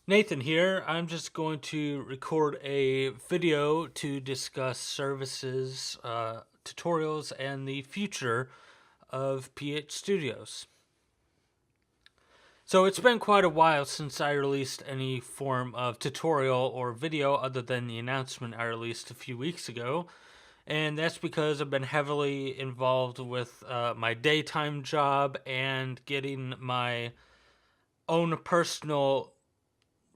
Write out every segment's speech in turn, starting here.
Nathan here. I'm just going to record a video to discuss services, tutorials, and the future of PHStudios. So it's been quite a while since I released any form of tutorial or video other than the announcement I released a few weeks ago. And that's because I've been heavily involved with my daytime job and getting my own personal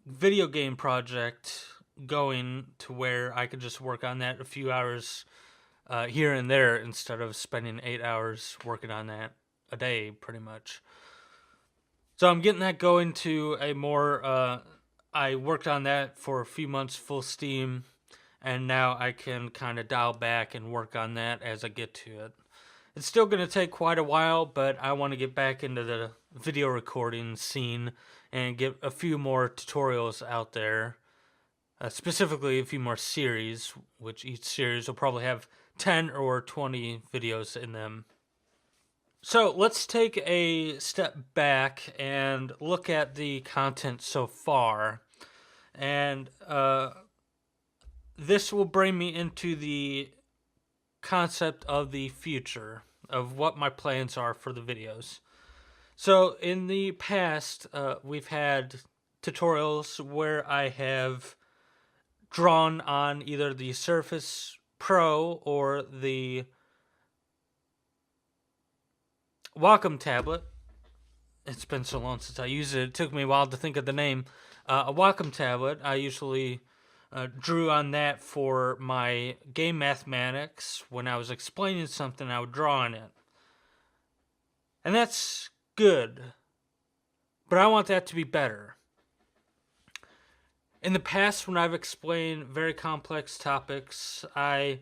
video game project going to where I could just work on that a few hours here and there instead of spending 8 hours working on that a day, pretty much. So I'm getting that going to a more. I worked on that for a few months full steam, and now I can kind of dial back and work on that as I get to it. It's still going to take quite a while, but I want to get back into the video recording scene and get a few more tutorials out there. Specifically, a few more series, which each series will probably have 10 or 20 videos in them. So let's take a step back and look at the content so far. And this will bring me into the concept of the future, of what my plans are for the videos. So in the past, we've had tutorials where I have drawn on either the Surface Pro or the Wacom tablet. It's been so long since I used it. It took me a while to think of the name. A Wacom tablet. I usually drew on that for my game mathematics. When I was explaining something, I would draw on it. And that's good. But I want that to be better. In the past, when I've explained very complex topics, I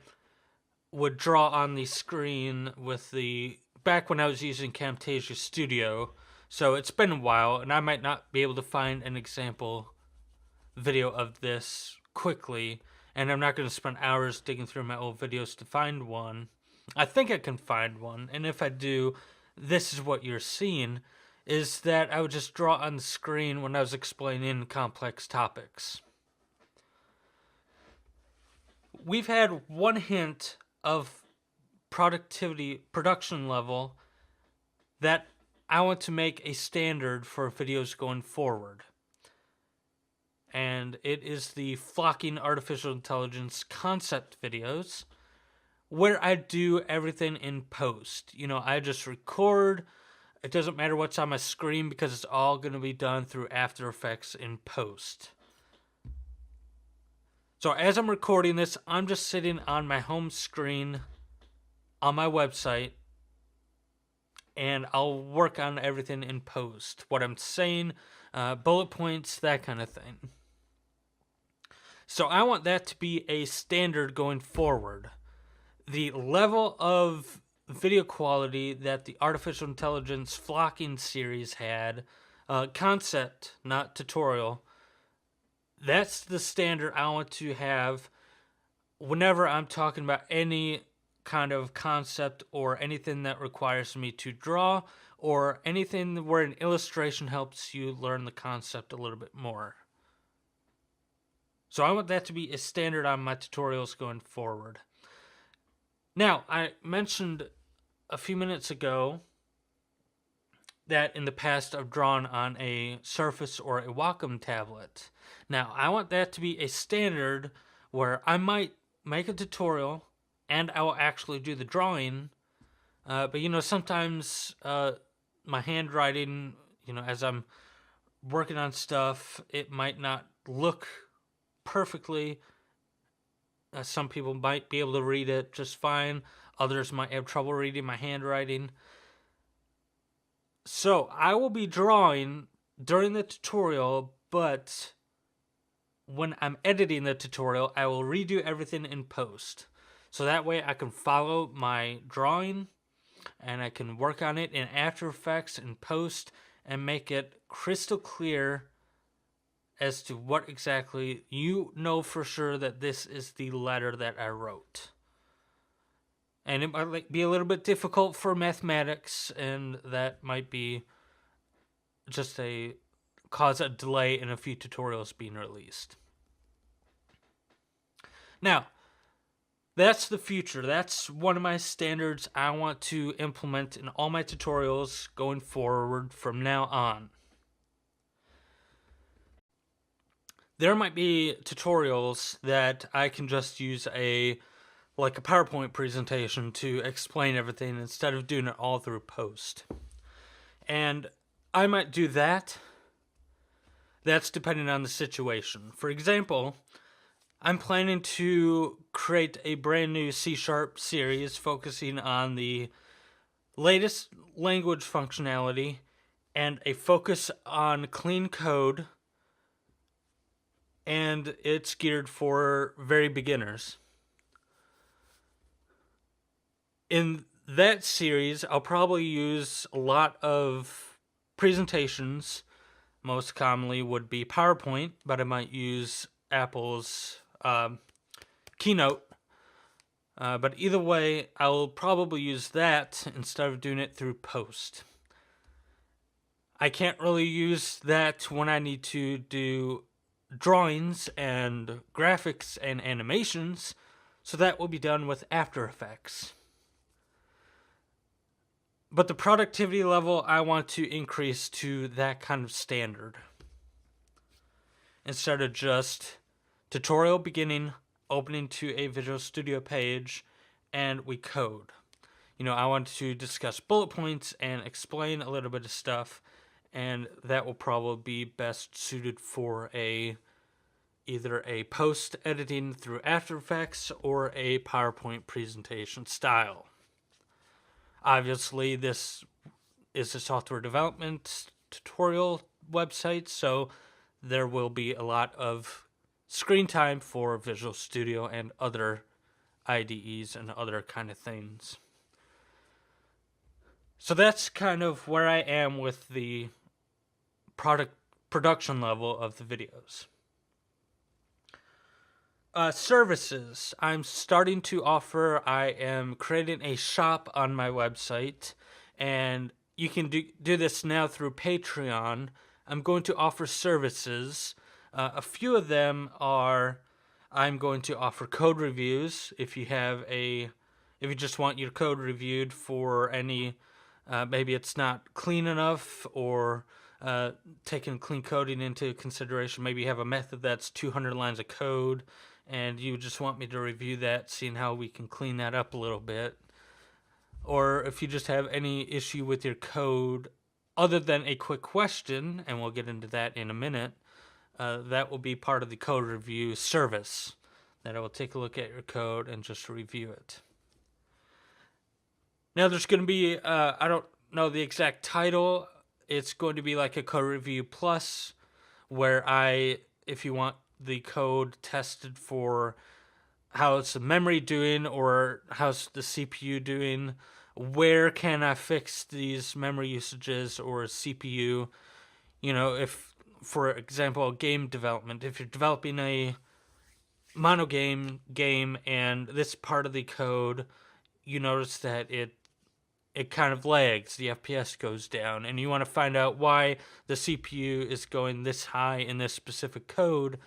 would draw on the screen with the. Back when I was using Camtasia Studio, so it's been a while, and I might not be able to find an example video of this quickly, and I'm not going to spend hours digging through my old videos to find one. I think I can find one, and if I do, this is what you're seeing, is that I would just draw on the screen when I was explaining complex topics. We've had one hint of production level that I want to make a standard for videos going forward. And it is the flocking artificial intelligence concept videos where I do everything in post. I just record. It doesn't matter what's on my screen because it's all going to be done through After Effects in post. So as I'm recording this, I'm just sitting on my home screen on my website, and I'll work on everything in post. What I'm saying, bullet points, that kind of thing. So I want that to be a standard going forward. The level of video quality that the artificial intelligence flocking series had, concept, not tutorial, that's the standard I want to have whenever I'm talking about any kind of concept or anything that requires me to draw or anything where an illustration helps you learn the concept a little bit more. So I want that to be a standard on my tutorials going forward. Now, I mentioned a few minutes ago that in the past I've drawn on a Surface or a Wacom tablet. Now, I want that to be a standard where I might make a tutorial and I will actually do the drawing. But sometimes my handwriting, as I'm working on stuff, it might not look perfectly. Some people might be able to read it just fine. Others might have trouble reading my handwriting. So I will be drawing during the tutorial, but when I'm editing the tutorial, I will redo everything in post. So that way I can follow my drawing and I can work on it in After Effects and post and make it crystal clear as to what exactly you know for sure that this is the letter that I wrote. And it might be a little bit difficult for mathematics, and that might be just a cause a delay in a few tutorials being released. Now, that's the future. That's one of my standards I want to implement in all my tutorials going forward from now on. There might be tutorials that I can just use a PowerPoint presentation to explain everything instead of doing it all through post. And I might do that. That's depending on the situation. For example, I'm planning to create a brand new C# series focusing on the latest language functionality and a focus on clean code, and it's geared for very beginners. In that series, I'll probably use a lot of presentations. Most commonly would be PowerPoint, but I might use Apple's Keynote. But either way, I'll probably use that instead of doing it through Post. I can't really use that when I need to do drawings and graphics and animations, so that will be done with After Effects. But the productivity level I want to increase to that kind of standard. Instead of just tutorial beginning, opening to a Visual Studio page, and we code. I want to discuss bullet points and explain a little bit of stuff, and that will probably be best suited for either a post editing through After Effects or a PowerPoint presentation style. Obviously, this is a software development tutorial website, so there will be a lot of screen time for Visual Studio and other IDEs and other kind of things. So that's kind of where I am with the production level of the videos. Services. I'm starting to offer. I am creating a shop on my website, and you can do this now through Patreon. I'm going to offer services. A few of them are, I'm going to offer code reviews. If you just want your code reviewed for any, maybe it's not clean enough, or taking clean coding into consideration. Maybe you have a method that's 200 lines of code, and you just want me to review that, seeing how we can clean that up a little bit. Or if you just have any issue with your code other than a quick question, and we'll get into that in a minute, that will be part of the code review service, that I will take a look at your code and just review it. Now there's going to be, I don't know the exact title, it's going to be like a code review plus, where if you want the code tested for how's the memory doing, or how's the CPU doing, where can I fix these memory usages or CPU. If, for example, game development, if you're developing a monogame game and this part of the code, you notice that it kind of lags, the FPS goes down, and you want to find out why the CPU is going this high in this specific code,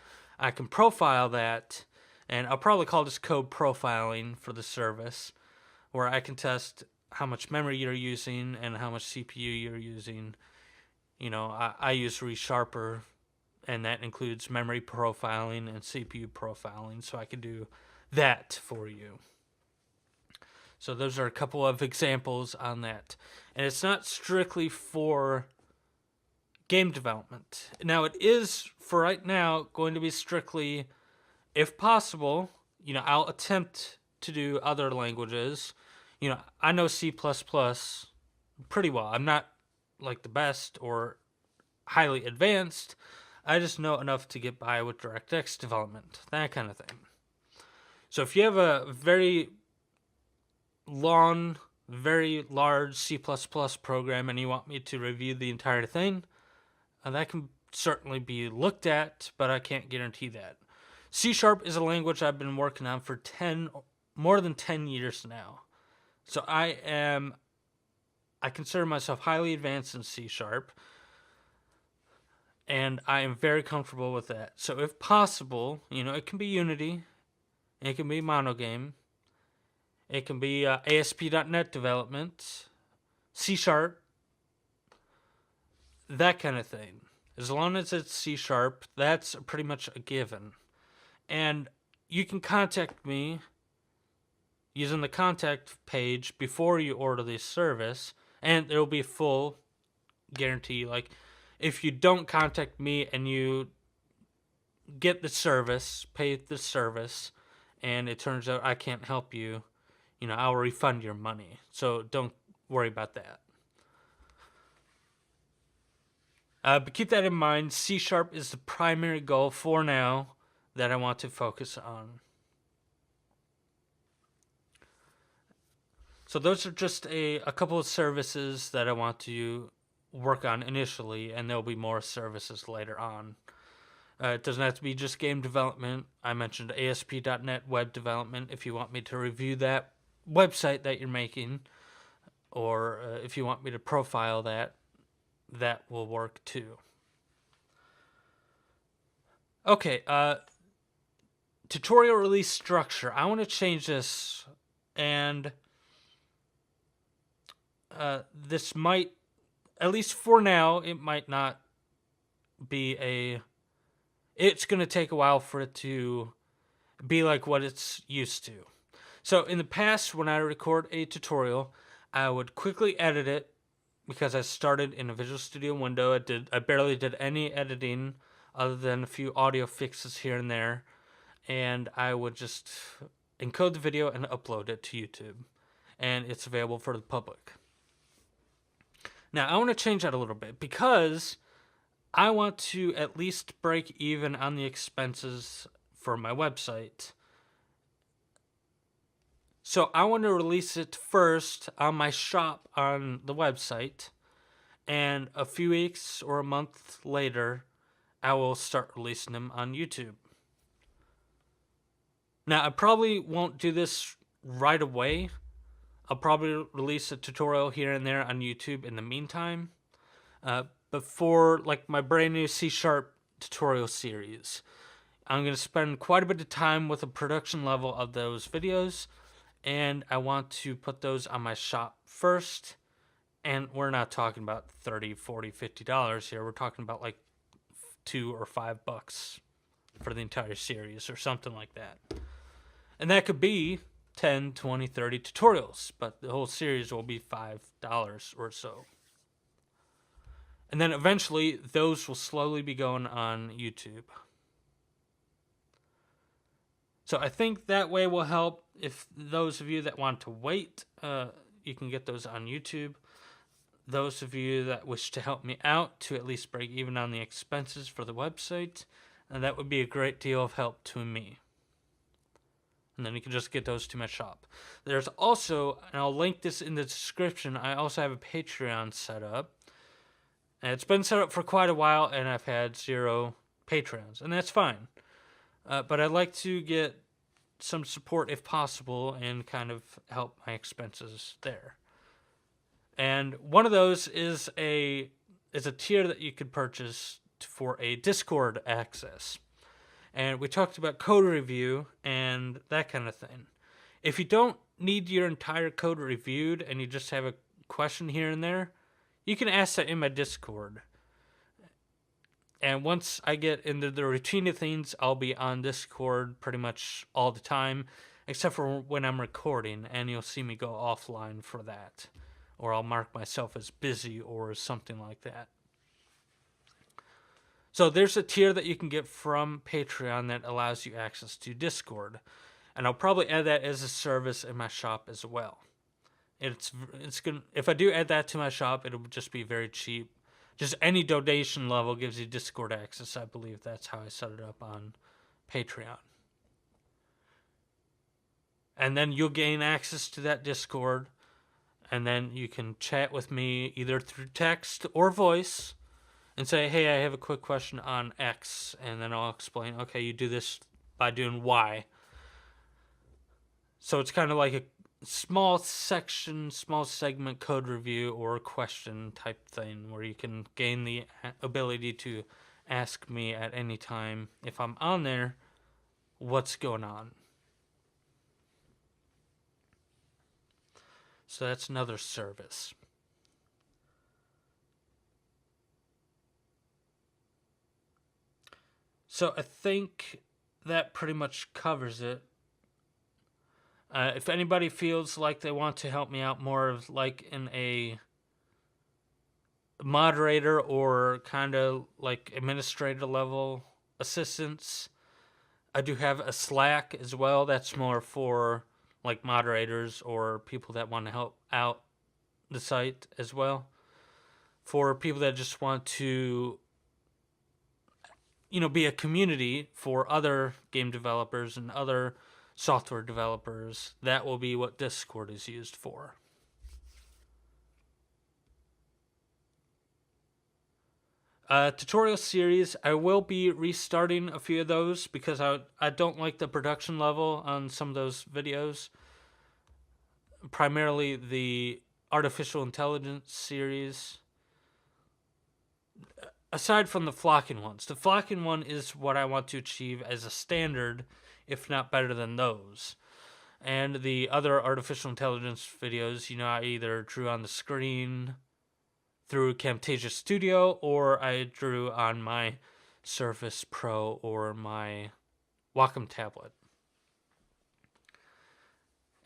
I can profile that, and I'll probably call this code profiling for the service, where I can test how much memory you're using and how much CPU you're using. I use ReSharper, and that includes memory profiling and CPU profiling, so I can do that for you. So those are a couple of examples on that. And it's not strictly for game development. Now, it is, for right now, going to be strictly, if possible, I'll attempt to do other languages. I know C++ pretty well. I'm not like the best or highly advanced. I just know enough to get by with DirectX development, that kind of thing. So if you have a very long, very large C++ program and you want me to review the entire thing, that can certainly be looked at, but I can't guarantee that. C# is a language I've been working on for more than 10 years now. So I consider myself highly advanced in C#. And I am very comfortable with that. So if possible, it can be Unity, it can be Monogame, it can be ASP.NET development, C Sharp, that kind of thing. As long as it's C Sharp, that's pretty much a given. And you can contact me using the contact page before you order this service, and there will be a full guarantee. Like, if you don't contact me and you get the service, pay the service, and it turns out I can't help you, I'll refund your money. So don't worry about that. But keep that in mind. C Sharp is the primary goal for now that I want to focus on. So those are just a couple of services that I want to work on initially, and there'll be more services later on. It doesn't have to be just game development. I mentioned ASP.NET web development. If you want me to review that website that you're making, or if you want me to profile that, that will work too. Okay, tutorial release structure. I want to change this, and this might, at least for now, it might not be it's going to take a while for it to be like what it's used to. So in the past, when I record a tutorial, I would quickly edit it because I started in a Visual Studio window. I barely did any editing other than a few audio fixes here and there, and I would just encode the video and upload it to YouTube, and it's available for the public. Now, I want to change that a little bit because I want to at least break even on the expenses for my website. So I want to release it first on my shop on the website, and a few weeks or a month later, I will start releasing them on YouTube. Now, I probably won't do this right away. I'll probably release a tutorial here and there on YouTube in the meantime. But for like my brand new C Sharp tutorial series, I'm going to spend quite a bit of time with the production level of those videos, and I want to put those on my shop first. And we're not talking about $30, $40, $50 here. We're talking about like $2 or $5 for the entire series or something like that. And that could be 10, 20, 30 tutorials, but the whole series will be $5 or so. And then eventually, those will slowly be going on YouTube. So I think that way will help. If those of you that want to wait, you can get those on YouTube. Those of you that wish to help me out to at least break even on the expenses for the website, and that would be a great deal of help to me. And then you can just get those to my shop. There's also, and I'll link this in the description, I also have a Patreon set up. And it's been set up for quite a while, and I've had 0 patrons, and that's fine. But I'd like to get some support if possible and kind of help my expenses there. And one of those is a tier that you could purchase for a Discord access. And we talked about code review and that kind of thing. If you don't need your entire code reviewed and you just have a question here and there, you can ask that in my Discord. And once I get into the routine of things, I'll be on Discord pretty much all the time, except for when I'm recording, and you'll see me go offline for that. Or I'll mark myself as busy or something like that. So there's a tier that you can get from Patreon that allows you access to Discord. And I'll probably add that as a service in my shop as well. It's gonna, if I do add that to my shop, it'll just be very cheap. Just any donation level gives you Discord access. I believe that's how I set it up on Patreon. And then you'll gain access to that Discord. And then you can chat with me either through text or voice and say, hey, I have a quick question on X. And then I'll explain, okay, you do this by doing Y. So it's kind of like a small segment code review or question type thing where you can gain the ability to ask me at any time if I'm on there what's going on. So that's another service. So I think that pretty much covers it. If anybody feels like they want to help me out more of like in a moderator or kind of like administrator level assistance, I do have a Slack as well. That's more for like moderators or people that want to help out the site as well. For people that just want to, be a community for other game developers and other software developers, that will be what Discord is used for. Tutorial series, I will be restarting a few of those because I don't like the production level on some of those videos. Primarily the artificial intelligence series. Aside from the flocking ones. The flocking one is what I want to achieve as a standard, if not better than those. And the other artificial intelligence videos, I either drew on the screen through Camtasia Studio, or I drew on my Surface Pro or my Wacom tablet.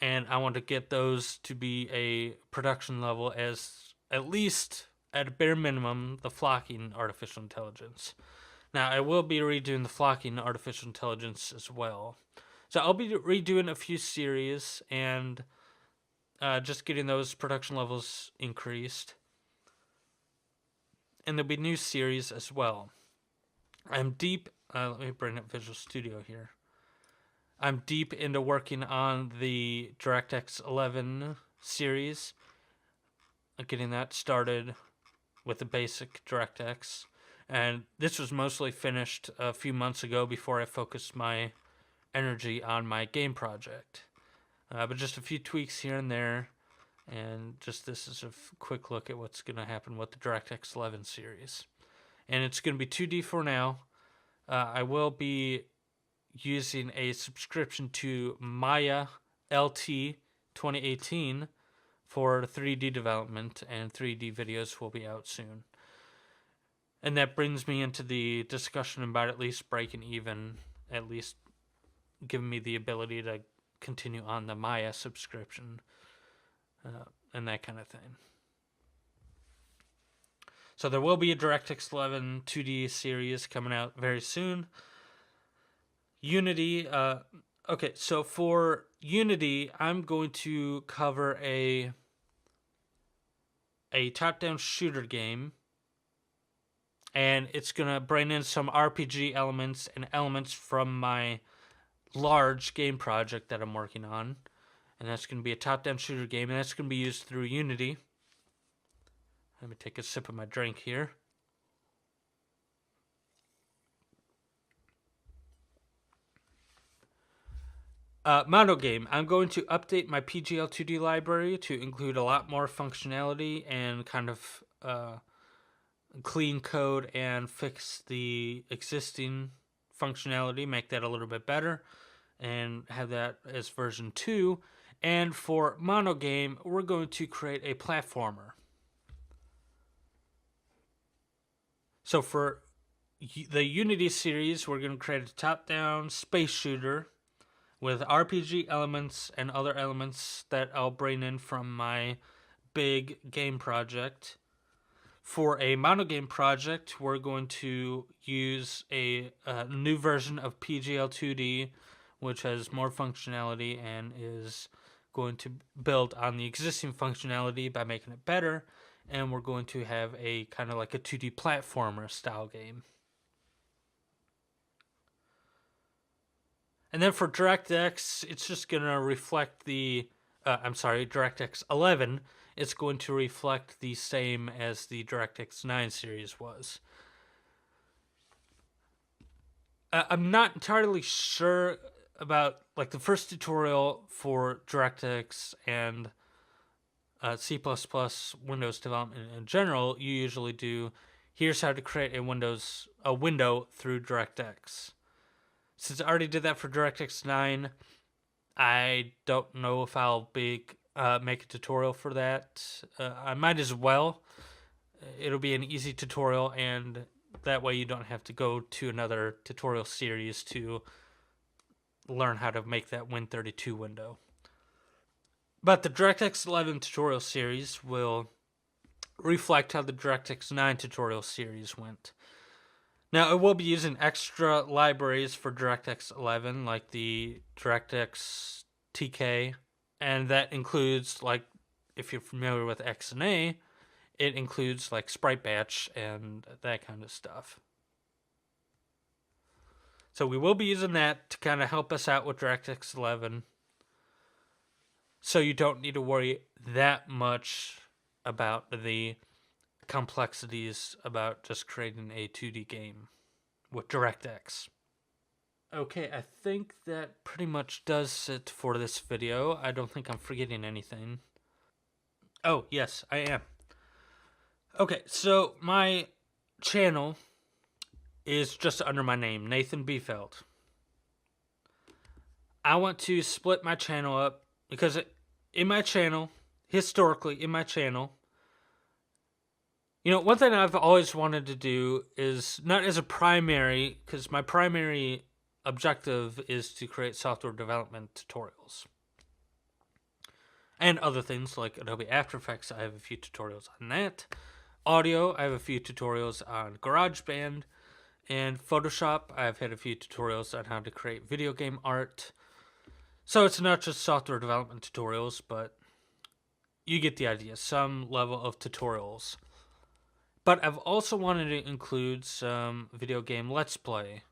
And I want to get those to be a production level as at least at a bare minimum the flocking artificial intelligence. Now I will be redoing the flocking artificial intelligence as well. So I'll be redoing a few series and just getting those production levels increased. And there'll be new series as well. I'm deep. Let me bring up Visual Studio here. I'm deep into working on the DirectX 11 series. Getting that started with the basic DirectX. And this was mostly finished a few months ago before I focused my energy on my game project. But just a few tweaks here and there. And just this is a quick look at what's going to happen with the DirectX 11 series. And it's going to be 2D for now. I will be using a subscription to Maya LT 2018 for 3D development, and 3D videos will be out soon. And that brings me into the discussion about at least breaking even, at least giving me the ability to continue on the Maya subscription. And that kind of thing. So there will be a DirectX 11 2D series coming out very soon. Unity. Okay, so for Unity, I'm going to cover a top-down shooter game. And it's going to bring in some RPG elements and elements from my large game project that I'm working on. And that's going to be a top-down shooter game, and that's going to be used through Unity. Let me take a sip of my drink here. Mono game. I'm going to update my PGL2D library to include a lot more functionality and kind of clean code and fix the existing functionality, make that a little bit better, and have that as version 2. And for Mono Game, we're going to create a platformer. So for the Unity series, we're going to create a top-down space shooter with RPG elements and other elements that I'll bring in from my big game project. For a Mono Game project, we're going to use a new version of PGL2D, which has more functionality and is going to build on the existing functionality by making it better, and we're going to have a kind of like a 2D platformer style game. And then for DirectX, it's just going to reflect the DirectX 11, it's going to reflect the same as the DirectX 9 series was. I'm not entirely sure about like the first tutorial for DirectX and C++ Windows development in general. You usually do Here's how to create a window through DirectX. Since I already did that for DirectX 9, I don't know if I'll make a tutorial for that. I might as well. It'll be an easy tutorial, and that way you don't have to go to another tutorial series to learn how to make that Win32 window. But the DirectX 11 tutorial series will reflect how the DirectX 9 tutorial series went. Now, it will be using extra libraries for DirectX 11, like the DirectX TK, and that includes, like, if you're familiar with XNA, it includes, like, Sprite Batch and that kind of stuff. So we will be using that to kind of help us out with DirectX 11, so you don't need to worry that much about the complexities about just creating a 2D game with DirectX. Okay, I think that pretty much does it for this video. I don't think I'm forgetting anything. Oh, yes, I am. Okay, so my channel is just under my name, Nathan Biefeld. I want to split my channel up because in my channel, historically in my channel, one thing I've always wanted to do is not as a primary, because my primary objective is to create software development tutorials. And other things like Adobe After Effects, I have a few tutorials on that. Audio, I have a few tutorials on GarageBand. And Photoshop, I've had a few tutorials on how to create video game art. So it's not just software development tutorials, but you get the idea. Some level of tutorials. But I've also wanted to include some video game Let's Play.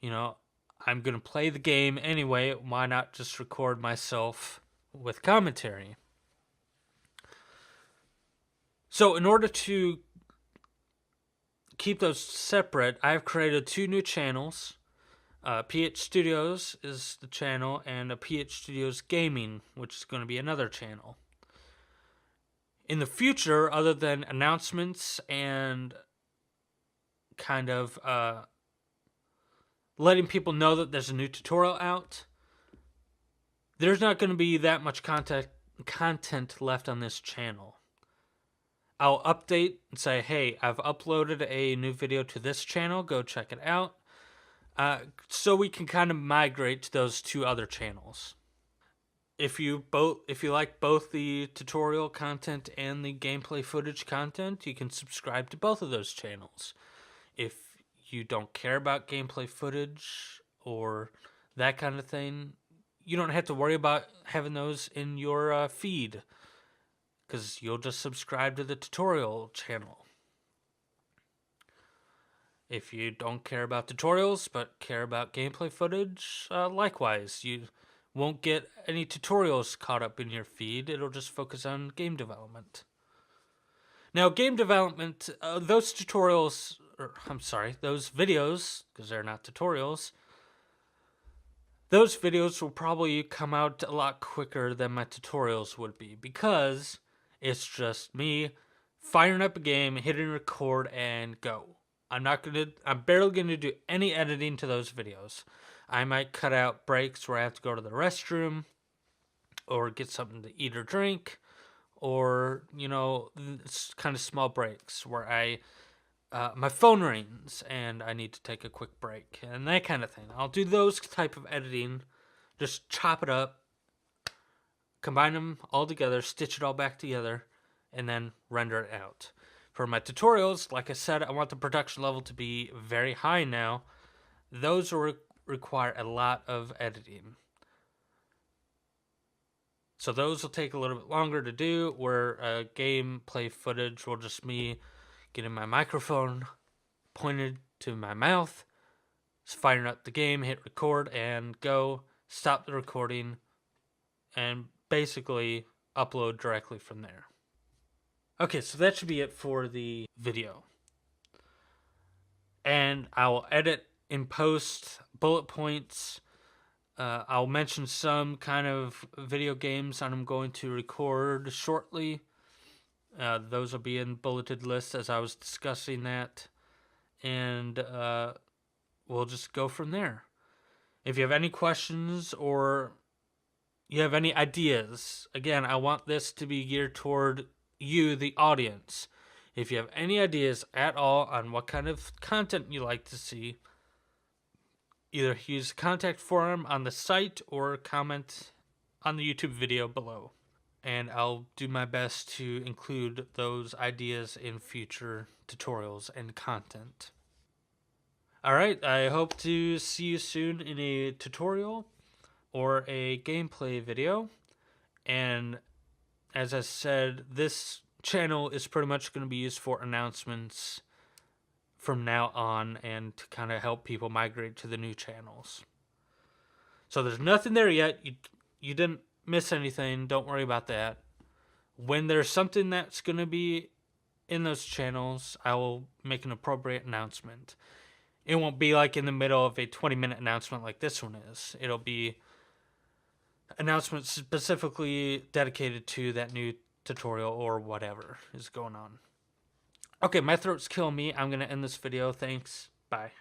I'm going to play the game anyway. Why not just record myself with commentary? So in order to keep those separate, I've created 2 new channels. PHStudios is the channel, and a PHStudios Gaming, which is going to be another channel. In the future, other than announcements and kind of letting people know that there's a new tutorial out, there's not going to be that much content left on this channel. I'll update and say, hey, I've uploaded a new video to this channel, go check it out. So we can kind of migrate to those 2 other channels. If you like both the tutorial content and the gameplay footage content, you can subscribe to both of those channels. If you don't care about gameplay footage or that kind of thing, you don't have to worry about having those in your feed, because you'll just subscribe to the tutorial channel. If you don't care about tutorials but care about gameplay footage, likewise, you won't get any tutorials caught up in your feed. It'll just focus on game development. Now, game development, those videos, because they're not tutorials, those videos will probably come out a lot quicker than my tutorials would be, because it's just me firing up a game, hitting record, and go. I'm barely gonna do any editing to those videos. I might cut out breaks where I have to go to the restroom, or get something to eat or drink, or, kind of small breaks where my phone rings and I need to take a quick break, and that kind of thing. I'll do those type of editing, just chop it up, combine them all together, stitch it all back together, and then render it out. For my tutorials, like I said, I want the production level to be very high now. Those will require a lot of editing. So those will take a little bit longer to do, where gameplay footage will just me getting my microphone pointed to my mouth, firing up the game, hit record, and go, stop the recording, and basically upload directly from there. Okay, so that should be it for the video. And I'll edit in post bullet points. I'll mention some kind of video games that I'm going to record shortly. Those will be in bulleted lists as I was discussing that. And we'll just go from there. If you have any questions or you have any ideas, again, I want this to be geared toward you, the audience. If you have any ideas at all on what kind of content you like to see, either use the contact form on the site or comment on the YouTube video below. And I'll do my best to include those ideas in future tutorials and content. Alright, I hope to see you soon in a tutorial or a gameplay video. And as I said, this channel is pretty much going to be used for announcements from now on and to kind of help people migrate to the new channels. So there's nothing there yet. You didn't miss anything. Don't worry about that. When there's something that's going to be in those channels, I will make an appropriate announcement. It won't be like in the middle of a 20-minute announcement like this one is. It'll be announcements specifically dedicated to that new tutorial or whatever is going on. Okay, my throat's killing me. I'm going to end this video. Thanks. Bye.